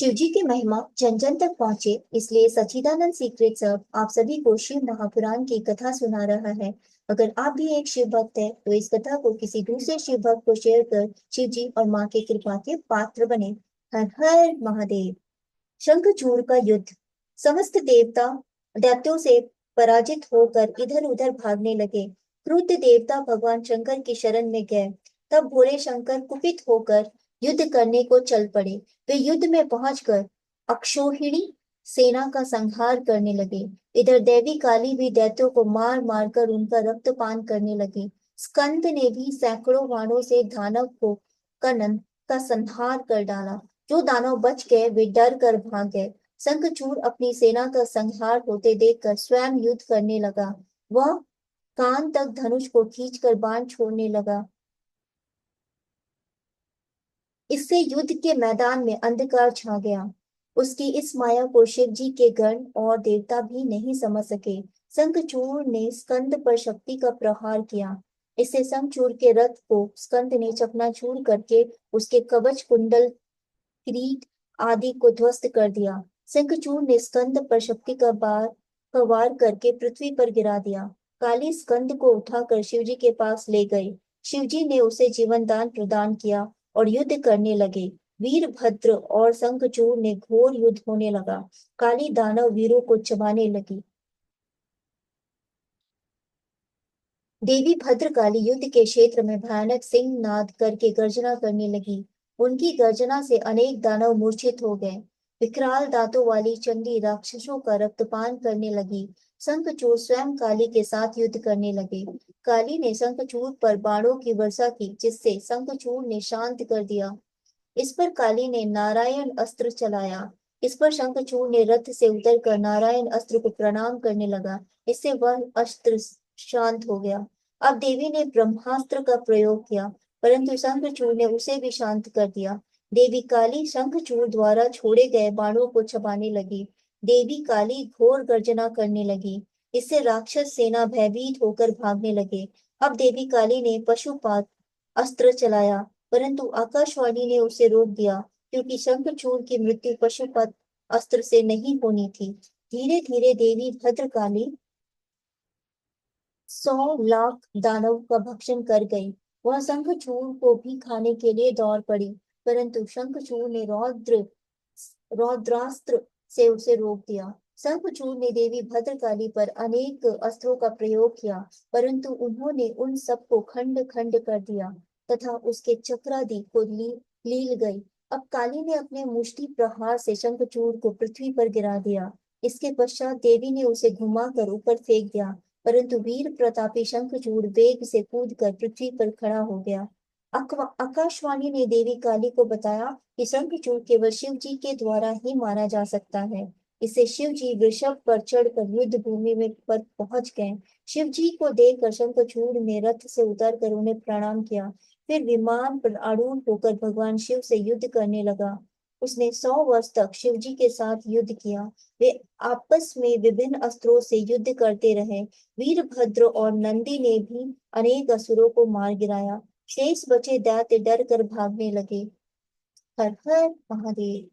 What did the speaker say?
शिवजी की महिमा जन जन तक पहुंचे, इसलिए सच्चिदानंद सीक्रेट्स अब आप सभी को शिव महापुराण की कथा सुना रहा है। अगर आप भी एक शिव भक्त है तो इस कथा को किसी दूसरे शिव भक्त को शेयर कर शिव जी और माँ की कृपा के पात्र बने। हर हर महादेव। शंखचूड़ का युद्ध। समस्त देवता दैत्यों से पराजित होकर इधर उधर भागने लगे। क्रुद्ध देवता भगवान शंकर की शरण में गए। तब भोले शंकर कुपित होकर युद्ध करने को चल पड़े। वे युद्ध में पहुंचकर अक्षौहिणी सेना का संहार करने लगे। इधर देवी काली भी दैत्यों को मार मार कर उनका रक्तपान करने लगी। स्कंद ने भी सैकड़ों बाणों से दानव को का संहार कर डाला। जो दानव बच गए वे डर कर भाग गए। शंखचूड़ अपनी सेना का संहार होते देखकर स्वयं युद्ध करने लगा। वह कान तक धनुष को खींचकर बाण छोड़ने लगा। इससे युद्ध के मैदान में अंधकार छा गया। उसकी इस माया को शिव जी के गण और देवता भी नहीं समझ सके। शंखचूड़ ने स्कंद पर शक्ति का प्रहार किया। इससे शंखचूड़ के रथ को स्कंद ने चकनाचूर करके उसके कवच कुंडल किरीट आदि को ध्वस्त कर दिया। शंखचूड़ ने स्कंद पर शक्ति का वार करके पृथ्वी पर गिरा दिया। काली स्कंद को उठाकर शिवजी के पास ले गई। शिवजी ने उसे जीवन दान प्रदान किया और युद्ध करने लगे। वीरभद्र और शंखचूड़ ने घोर युद्ध होने लगा। काली दानव वीरों को चबाने लगी। देवी भद्रकाली युद्ध के क्षेत्र में भयानक सिंह नाद करके गर्जना करने लगी। उनकी गर्जना से अनेक दानव मूर्छित हो गए। विकराल दांतों वाली चंडी राक्षसों का रक्तपान करने लगी। शंखचूड़ स्वयं काली के साथ युद्ध करने लगे। काली ने शंखचूड़ पर बाणों की वर्षा की, जिससे शंखचूड़ ने शांत कर दिया। इस पर काली ने नारायण अस्त्र चलाया। इस पर शंखचूड़ ने रथ से उतरकर नारायण अस्त्र को प्रणाम करने लगा। इससे वह अस्त्र शांत हो गया। अब देवी ने ब्रह्मास्त्र का प्रयोग किया, परंतु शंखचूड़ ने उसे भी शांत कर दिया। देवी काली शंखचूड़ द्वारा छोड़े गए बाणों को चबाने लगी। देवी काली घोर गर्जना करने लगी। इससे राक्षस सेना भयभीत होकर भागने लगे। अब देवी काली ने पशुपात अस्त्र चलाया, परंतु आकाशवाणी ने उसे रोक दिया, क्योंकि शंखचूड़ की मृत्यु पशुपत अस्त्र से नहीं होनी थी। धीरे धीरे देवी भद्रकाली 100 लाख दानव का भक्षण कर गई। वह शंखचूड़ को भी खाने के लिए दौड़ पड़ी, परंतु शंखचूड़ ने रौद्रास्त्र से उसे रोक दिया। शंखचूड़ ने देवी भद्रकाली पर अनेक अस्त्रों का प्रयोग किया, परंतु उन्होंने उन सबको खंड खंड कर दिया तथा उसके चक्रादि को लील गई। अब काली ने अपने मुष्टि प्रहार से शंखचूड़ को पृथ्वी पर गिरा दिया। इसके पश्चात देवी ने उसे घुमाकर ऊपर फेंक दिया, परंतु वीर प्रतापी शंखचूड़ वेग से कूदकर पृथ्वी पर खड़ा हो गया। आकाशवाणी ने देवी काली को बताया कि शंखचूड़ केवल शिव जी के द्वारा ही मारा जा सकता है। इससे शिव जी वृषभ पर चढ़कर युद्ध भूमि में पर पहुंच गए। शिव जी को देखकर शंखचूड़ ने रथ से उतरकर उन्हें प्रणाम किया। फिर विमान पर आरूढ़ होकर भगवान शिव से युद्ध करने लगा। उसने 100 वर्ष तक शिव जी के साथ युद्ध किया। वे आपस में विभिन्न अस्त्रों से युद्ध करते रहे। वीरभद्र और नंदी ने भी अनेक असुरों को मार गिराया। शेष बचे दैत्य डर कर भागने लगे। हर हर महादेव।